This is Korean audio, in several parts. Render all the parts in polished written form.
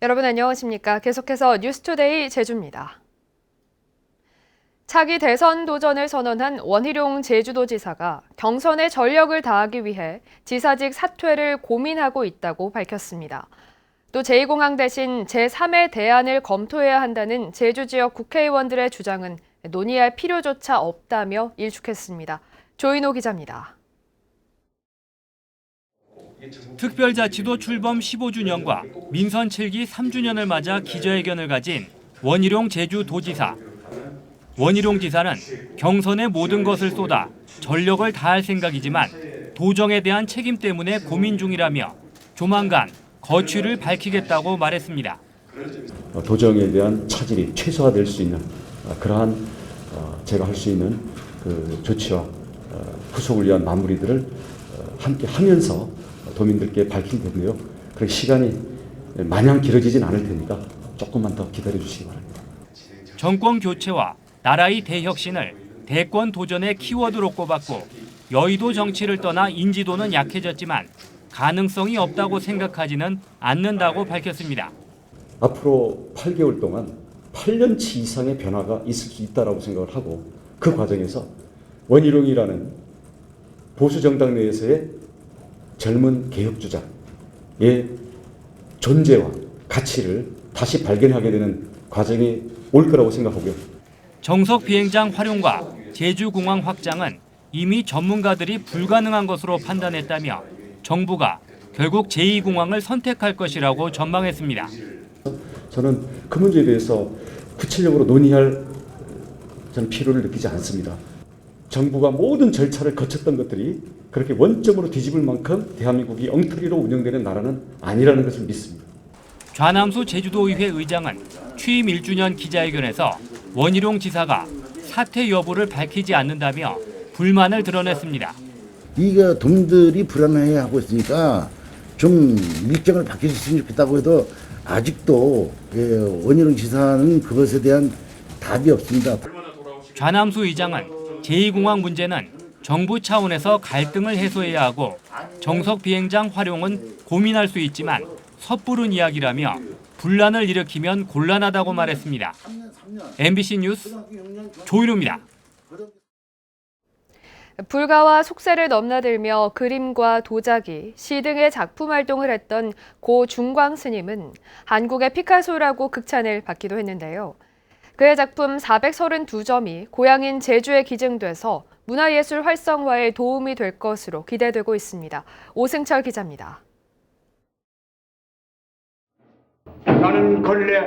여러분 안녕하십니까? 계속해서 뉴스투데이 제주입니다. 차기 대선 도전을 선언한 원희룡 제주도지사가 경선에 전력을 다하기 위해 지사직 사퇴를 고민하고 있다고 밝혔습니다. 또 제2공항 대신 제3의 대안을 검토해야 한다는 제주 지역 국회의원들의 주장은 논의할 필요조차 없다며 일축했습니다. 조인호 기자입니다. 특별자치도 출범 15주년과 민선 7기 3주년을 맞아 기자회견을 가진 원희룡 제주도지사. 원희룡 지사는 경선의 모든 것을 쏟아 전력을 다할 생각이지만 도정에 대한 책임 때문에 고민 중이라며 조만간 거취를 밝히겠다고 말했습니다. 도정에 대한 차질이 최소화될 수 있는 그러한 제가 할 수 있는 그 조치와 후속을 위한 마무리들을 함께 하면서 도민들께 밝힐 텐데요. 그 시간이 마냥 길어지진 않을 테니까 조금만 더 기다려 주시기 바랍니다. 정권 교체와 나라의 대혁신을 대권 도전의 키워드로 꼽았고 여의도 정치를 떠나 인지도는 약해졌지만 가능성이 없다고 생각하지는 않는다고 밝혔습니다. 앞으로 8개월 동안 8년치 이상의 변화가 있을 수 있다고 생각을 하고 그 과정에서 원희룡이라는 보수 정당 내에서의 젊은 개혁주자의 존재와 가치를 다시 발견하게 되는 과정이 올 거라고 생각하고요. 정석 비행장 활용과 제주공항 확장은 이미 전문가들이 불가능한 것으로 판단했다며 정부가 결국 제2공항을 선택할 것이라고 전망했습니다. 저는 그 문제에 대해서 구체적으로 논의할 저는 필요를 느끼지 않습니다. 정부가 모든 절차를 거쳤던 것들이 그렇게 원점으로 뒤집을 만큼 대한민국이 엉터리로 운영되는 나라는 아니라는 것을 믿습니다. 좌남수 제주도의회 의장은 취임 1주년 기자회견에서 원희룡 지사가 사퇴 여부를 밝히지 않는다며 불만을 드러냈습니다. 이게 도민들이 불안해하고 있으니까 좀 일정을 바뀌었으면 좋겠다고 해도 아직도 원희룡 지사는 그것에 대한 답이 없습니다. 좌남수 의장은 제2공항 문제는 정부 차원에서 갈등을 해소해야 하고 정석 비행장 활용은 고민할 수 있지만 섣부른 이야기라며 분란을 일으키면 곤란하다고 말했습니다. MBC 뉴스 조인호입니다. 불가와 속세를 넘나들며 그림과 도자기, 시 등의 작품 활동을 했던 고 중광 스님은 한국의 피카소라고 극찬을 받기도 했는데요. 그의 작품 432점이 고향인 제주에 기증돼서 문화예술 활성화에 도움이 될 것으로 기대되고 있습니다. 오승철 기자입니다. 나는 걸레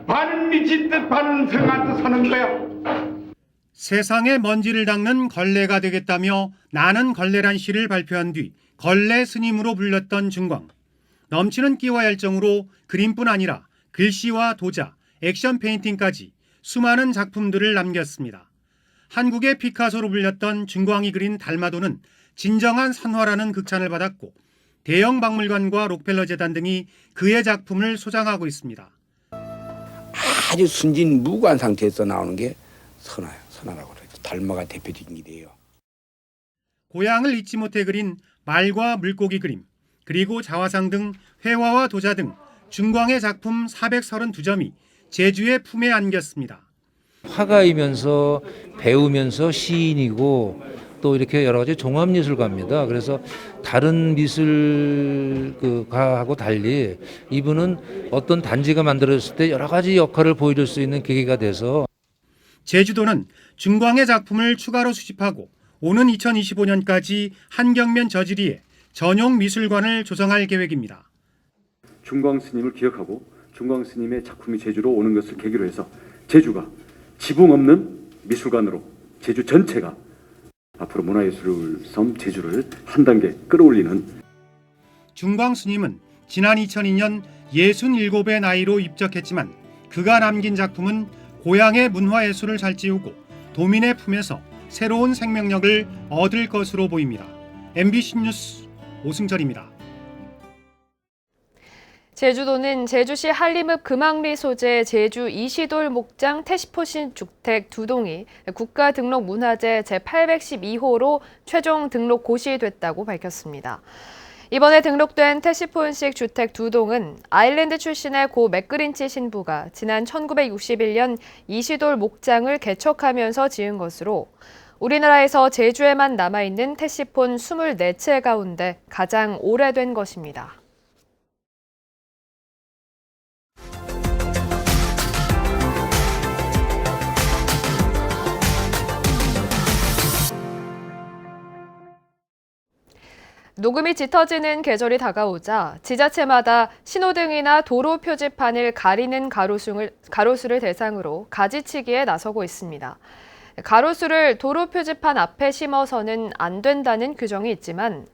반은 미친 듯 반은 성한 듯 사는 거야. 세상에 먼지를 닦는 걸레가 되겠다며 나는 걸레란 시를 발표한 뒤 걸레 스님으로 불렸던 중광. 넘치는 끼와 열정으로 그림뿐 아니라 글씨와 도자, 액션 페인팅까지 수많은 작품들을 남겼습니다. 한국의 피카소로 불렸던 중광이 그린 달마도는 진정한 선화라는 극찬을 받았고 대형 박물관과 록펠러 재단 등이 그의 작품을 소장하고 있습니다. 아주 순진 무관 상태에서 나오는 게 선화라고 그래요. 달마가 대표적인 일이에요. 고향을 잊지 못해 그린 말과 물고기 그림, 그리고 자화상 등 회화와 도자 등 중광의 작품 432점이 제주의 품에 안겼습니다. 화가이면서 배우면서 시인이고 또 이렇게 여러 가지 종합예술가입니다. 그래서 다른 미술가하고 달리 이분은 어떤 단지가 만들어졌을 때 여러 가지 역할을 보여줄 수 있는 계기가 돼서 제주도는 중광의 작품을 추가로 수집하고 오는 2025년까지 한경면 저지리에 전용 미술관을 조성할 계획입니다. 중광 스님을 기억하고 중광 스님의 작품이 제주로 오는 것을 계기로 해서 제주가 지붕 없는 미술관으로 제주 전체가 앞으로 문화예술섬 제주를 한 단계 끌어올리는. 중광 스님은 지난 2002년 67의 나이로 입적했지만 그가 남긴 작품은 고향의 문화예술을 잘 찌우고 도민의 품에서 새로운 생명력을 얻을 것으로 보입니다. MBC 뉴스 오승철입니다. 제주도는 제주시 한림읍 금왕리 소재 제주 이시돌 목장 태시포신 주택 2동이 국가등록문화재 제812호로 최종 등록 고시됐다고 밝혔습니다. 이번에 등록된 테시폰식 주택 2동은 아일랜드 출신의 고 맥그린치 신부가 지난 1961년 이시돌 목장을 개척하면서 지은 것으로 우리나라에서 제주에만 남아있는 테시폰 24채 가운데 가장 오래된 것입니다. 녹음이 짙어지는 계절이 다가오자 지자체마다 신호등이나 도로 표지판을 가리는 가로수를 대상으로 가지치기에 나서고 있습니다. 가로수를 도로 표지판 앞에 심어서는 안 된다는 규정이 있지만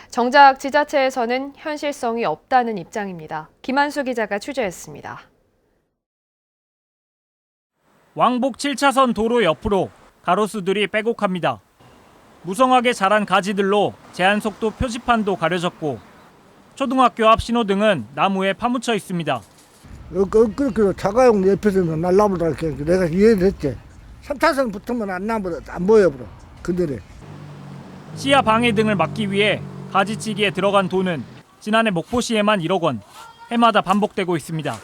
정작 지자체에서는 현실성이 없다는 입장입니다. 김한수 기자가 취재했습니다. 왕복 7차선 도로 옆으로 가로수들이 빼곡합니다. 무성하게 자란 가지들로 제한속도 표지판도 가려졌고 초등학교 앞 신호등은 나무에 파묻혀 있습니다. 그렇게 자가용 옆에서는 날라보다 이렇게 내가 이해를 했지. 3차선 붙으면 안 보여 버려. 그들이. 시야 방해 등을 막기 위해 가지치기에 들어간 돈은 지난해 목포시에만 1억 원, 해마다 반복되고 있습니다.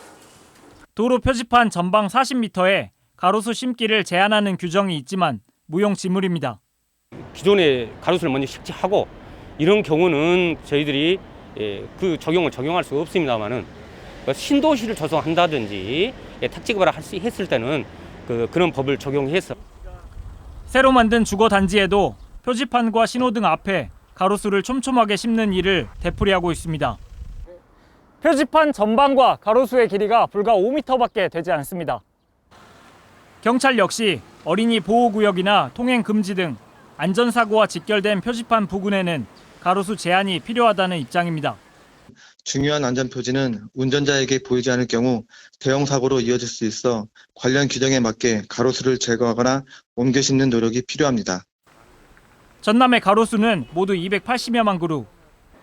도로 표지판 전방 40m에 가로수 심기를 제한하는 규정이 있지만 무용지물입니다. 기존의 가로수를 먼저 식지하고 이런 경우는 저희들이 그 적용할 수 없습니다만은 신도시를 조성한다든지 탁지급을 했을 때는 그런 법을 적용해서 새로 만든 주거 단지에도 표지판과 신호등 앞에 가로수를 촘촘하게 심는 일을 되풀이하고 있습니다. 표지판 전방과 가로수의 길이가 불과 5m밖에 되지 않습니다. 경찰 역시 어린이 보호구역이나 통행 금지 등 안전사고와 직결된 표지판 부근에는 가로수 제한이 필요하다는 입장입니다. 중요한 안전표지는 운전자에게 보이지 않을 경우 대형 사고로 이어질 수 있어 관련 규정에 맞게 가로수를 제거하거나 옮겨 심는 노력이 필요합니다. 전남의 가로수는 모두 280여만 그루,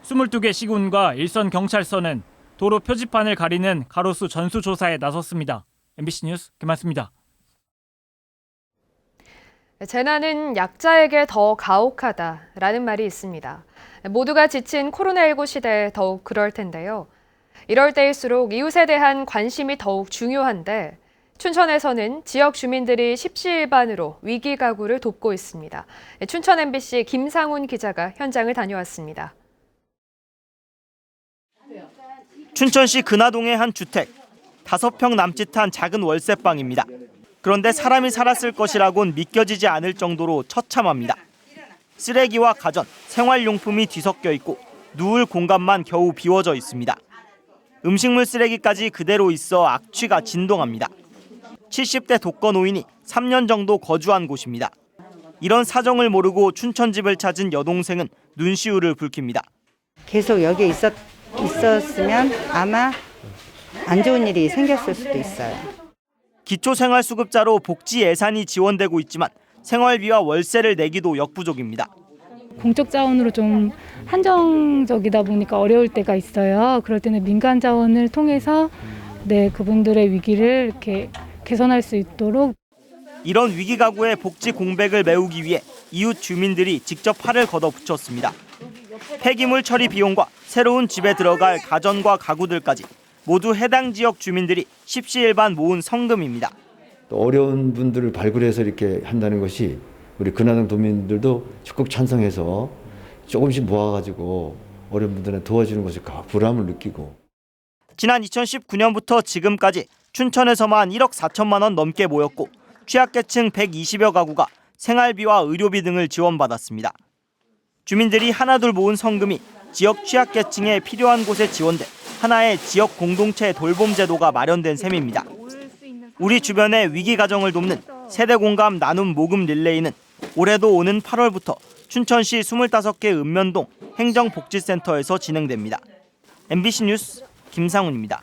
22개 시군과 일선 경찰서는 도로 표지판을 가리는 가로수 전수조사에 나섰습니다. MBC 뉴스 김한수입니다. 재난은 약자에게 더 가혹하다라는 말이 있습니다. 모두가 지친 코로나19 시대에 더욱 그럴 텐데요. 이럴 때일수록 이웃에 대한 관심이 더욱 중요한데 춘천에서는 지역 주민들이 십시일반으로 위기 가구를 돕고 있습니다. 춘천 MBC 김상훈 기자가 현장을 다녀왔습니다. 춘천시 근하동의 한 주택, 5평 남짓한 작은 월세방입니다. 그런데 사람이 살았을 것이라곤 믿겨지지 않을 정도로 처참합니다. 쓰레기와 가전, 생활용품이 뒤섞여 있고 누울 공간만 겨우 비워져 있습니다. 음식물 쓰레기까지 그대로 있어 악취가 진동합니다. 70대 독거 노인이 3년 정도 거주한 곳입니다. 이런 사정을 모르고 춘천집을 찾은 여동생은 눈시울을 붉힙니다. 계속 여기에 있었으면 아마 안 좋은 일이 생겼을 수도 있어요. 기초생활수급자로 복지 예산이 지원되고 있지만 생활비와 월세를 내기도 역부족입니다. 공적 자원으로 좀 한정적이다 보니까 어려울 때가 있어요. 그럴 때는 민간 자원을 통해서 그분들의 위기를 이렇게 개선할 수 있도록. 이런 위기 가구의 복지 공백을 메우기 위해 이웃 주민들이 직접 팔을 걷어붙였습니다. 폐기물 처리 비용과 새로운 집에 들어갈 가전과 가구들까지 모두 해당 지역 주민들이 십시일반 모은 성금입니다. 또 어려운 분들을 발굴해서 이렇게 한다는 것이 우리 근하동 도민들도 적극 찬성해서 조금씩 모아가지고 어려운 분들한테 도와주는 것에 보람을 느끼고. 지난 2019년부터 지금까지 춘천에서만 1억 4천만 원 넘게 모였고 취약계층 120여 가구가 생활비와 의료비 등을 지원받았습니다. 주민들이 하나둘 모은 성금이 지역 취약계층에 필요한 곳에 지원돼 하나의 지역 공동체 돌봄 제도가 마련된 셈입니다. 우리 주변의 위기 가정을 돕는 세대 공감 나눔 모금 릴레이는 올해도 오는 8월부터 춘천시 25개 읍면동 행정복지센터에서 진행됩니다. MBC 뉴스 김상훈입니다.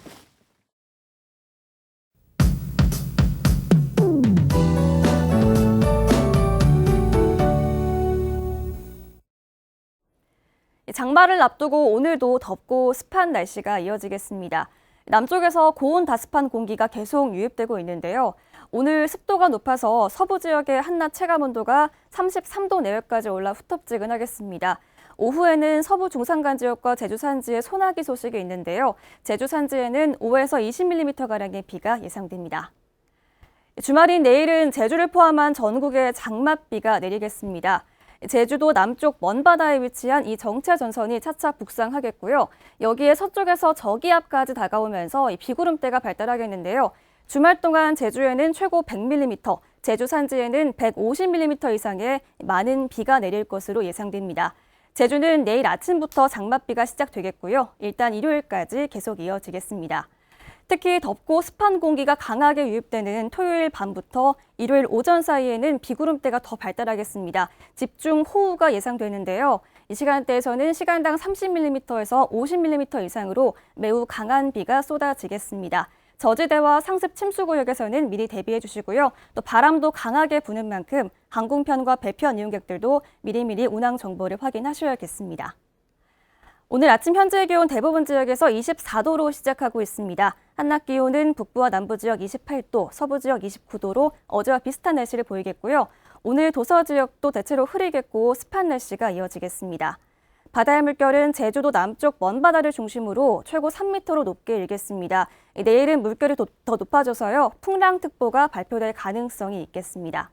장마를 앞두고 오늘도 덥고 습한 날씨가 이어지겠습니다. 남쪽에서 고온 다습한 공기가 계속 유입되고 있는데요. 오늘 습도가 높아서 서부 지역의 한낮 체감 온도가 33도 내외까지 올라 후텁지근하겠습니다. 오후에는 서부 중산간 지역과 제주 산지에 소나기 소식이 있는데요. 제주 산지에는 5에서 20mm가량의 비가 예상됩니다. 주말인 내일은 제주를 포함한 전국에 장맛비가 내리겠습니다. 제주도 남쪽 먼바다에 위치한 이 정체 전선이 차차 북상하겠고요. 여기에 서쪽에서 저기압까지 다가오면서 이 비구름대가 발달하겠는데요. 주말 동안 제주에는 최고 100mm, 제주 산지에는 150mm 이상의 많은 비가 내릴 것으로 예상됩니다. 제주는 내일 아침부터 장맛비가 시작되겠고요. 일단 일요일까지 계속 이어지겠습니다. 특히 덥고 습한 공기가 강하게 유입되는 토요일 밤부터 일요일 오전 사이에는 비구름대가 더 발달하겠습니다. 집중 호우가 예상되는데요. 이 시간대에서는 시간당 30mm에서 50mm 이상으로 매우 강한 비가 쏟아지겠습니다. 저지대와 상습 침수 구역에서는 미리 대비해 주시고요. 또 바람도 강하게 부는 만큼 항공편과 배편 이용객들도 미리미리 운항 정보를 확인하셔야겠습니다. 오늘 아침 현재 기온 대부분 지역에서 24도로 시작하고 있습니다. 한낮 기온은 북부와 남부 지역 28도, 서부 지역 29도로 어제와 비슷한 날씨를 보이겠고요. 오늘 도서 지역도 대체로 흐리겠고 습한 날씨가 이어지겠습니다. 바다의 물결은 제주도 남쪽 먼바다를 중심으로 최고 3m로 높게 일겠습니다. 내일은 물결이 더 높아져서요. 풍랑특보가 발표될 가능성이 있겠습니다.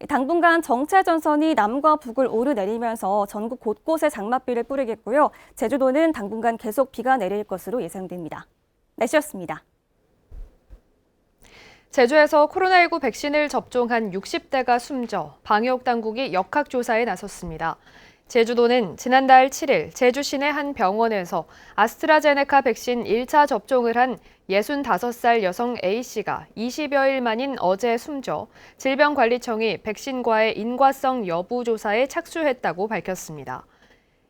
당분간 정체 전선이 남과 북을 오르내리면서 전국 곳곳에 장맛비를 뿌리겠고요. 제주도는 당분간 계속 비가 내릴 것으로 예상됩니다. 날씨였습니다. 제주에서 코로나19 백신을 접종한 60대가 숨져 방역 당국이 역학조사에 나섰습니다. 제주도는 지난달 7일 제주 시내 한 병원에서 아스트라제네카 백신 1차 접종을 한 65살 여성 A씨가 20여일 만인 어제 숨져 질병관리청이 백신과의 인과성 여부 조사에 착수했다고 밝혔습니다.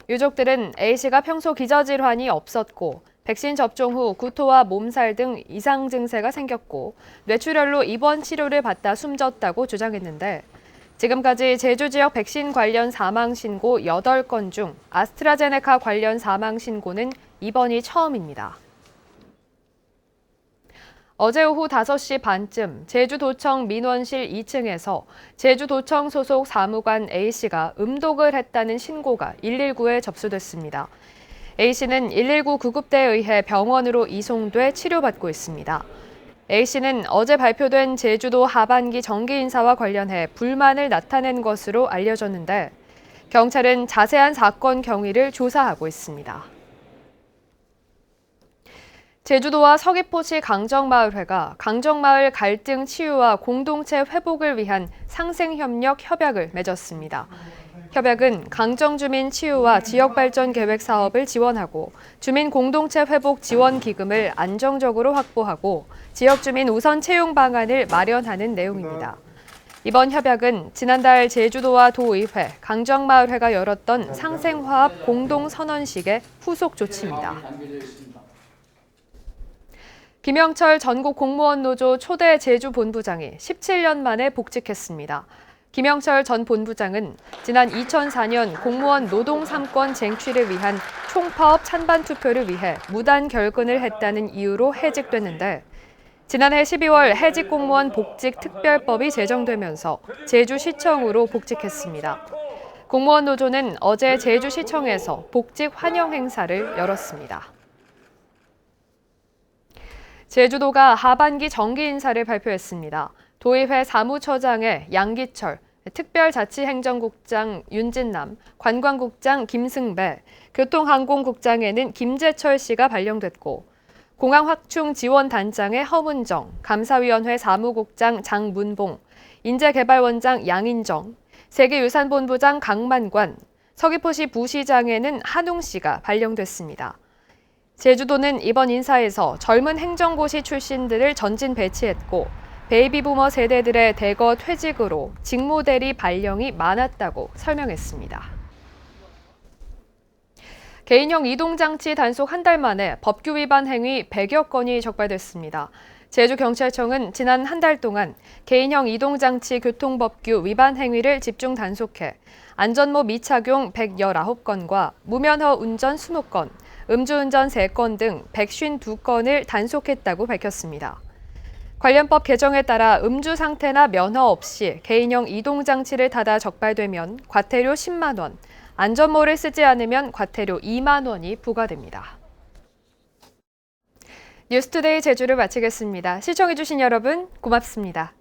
유족들은 A씨가 평소 기저질환이 없었고 백신 접종 후 구토와 몸살 등 이상 증세가 생겼고 뇌출혈로 입원 치료를 받다 숨졌다고 주장했는데 지금까지 제주 지역 백신 관련 사망 신고 8건 중 아스트라제네카 관련 사망 신고는 이번이 처음입니다. 어제 오후 5시 반쯤 제주도청 민원실 2층에서 제주도청 소속 사무관 A씨가 음독을 했다는 신고가 119에 접수됐습니다. A씨는 119 구급대에 의해 병원으로 이송돼 치료받고 있습니다. A씨는 어제 발표된 제주도 하반기 정기 인사와 관련해 불만을 나타낸 것으로 알려졌는데 경찰은 자세한 사건 경위를 조사하고 있습니다. 제주도와 서귀포시 강정마을회가 강정마을 갈등 치유와 공동체 회복을 위한 상생협력 협약을 맺었습니다. 협약은 강정주민 치유와 지역발전 계획 사업을 지원하고 주민 공동체 회복 지원 기금을 안정적으로 확보하고 지역 주민 우선 채용 방안을 마련하는 내용입니다. 이번 협약은 지난달 제주도와 도의회, 강정마을회가 열었던 상생화합 공동선언식의 후속 조치입니다. 김영철 전국공무원노조 초대 제주본부장이 17년 만에 복직했습니다. 김영철 전 본부장은 지난 2004년 공무원 노동 3권 쟁취를 위한 총파업 찬반 투표를 위해 무단 결근을 했다는 이유로 해직됐는데 지난해 12월 해직 공무원 복직 특별법이 제정되면서 제주시청으로 복직했습니다. 공무원 노조는 어제 제주시청에서 복직 환영 행사를 열었습니다. 제주도가 하반기 정기 인사를 발표했습니다. 도의회 사무처장의 양기철, 특별자치행정국장 윤진남, 관광국장 김승배, 교통항공국장에는 김재철 씨가 발령됐고 공항확충지원단장의 허문정, 감사위원회 사무국장 장문봉, 인재개발원장 양인정, 세계유산본부장 강만관, 서귀포시 부시장에는 한웅 씨가 발령됐습니다. 제주도는 이번 인사에서 젊은 행정고시 출신들을 전진 배치했고 베이비부머 세대들의 대거 퇴직으로 직무대리 발령이 많았다고 설명했습니다. 개인형 이동장치 단속 한 달 만에 법규 위반 행위 100여 건이 적발됐습니다. 제주경찰청은 지난 한 달 동안 개인형 이동장치 교통법규 위반 행위를 집중 단속해 안전모 미착용 119건과 무면허 운전 20건, 음주운전 3건 등 152건을 단속했다고 밝혔습니다. 관련법 개정에 따라 음주 상태나 면허 없이 개인형 이동장치를 타다 적발되면 과태료 10만 원, 안전모를 쓰지 않으면 과태료 2만 원이 부과됩니다. 뉴스투데이 제주를 마치겠습니다. 시청해주신 여러분 고맙습니다.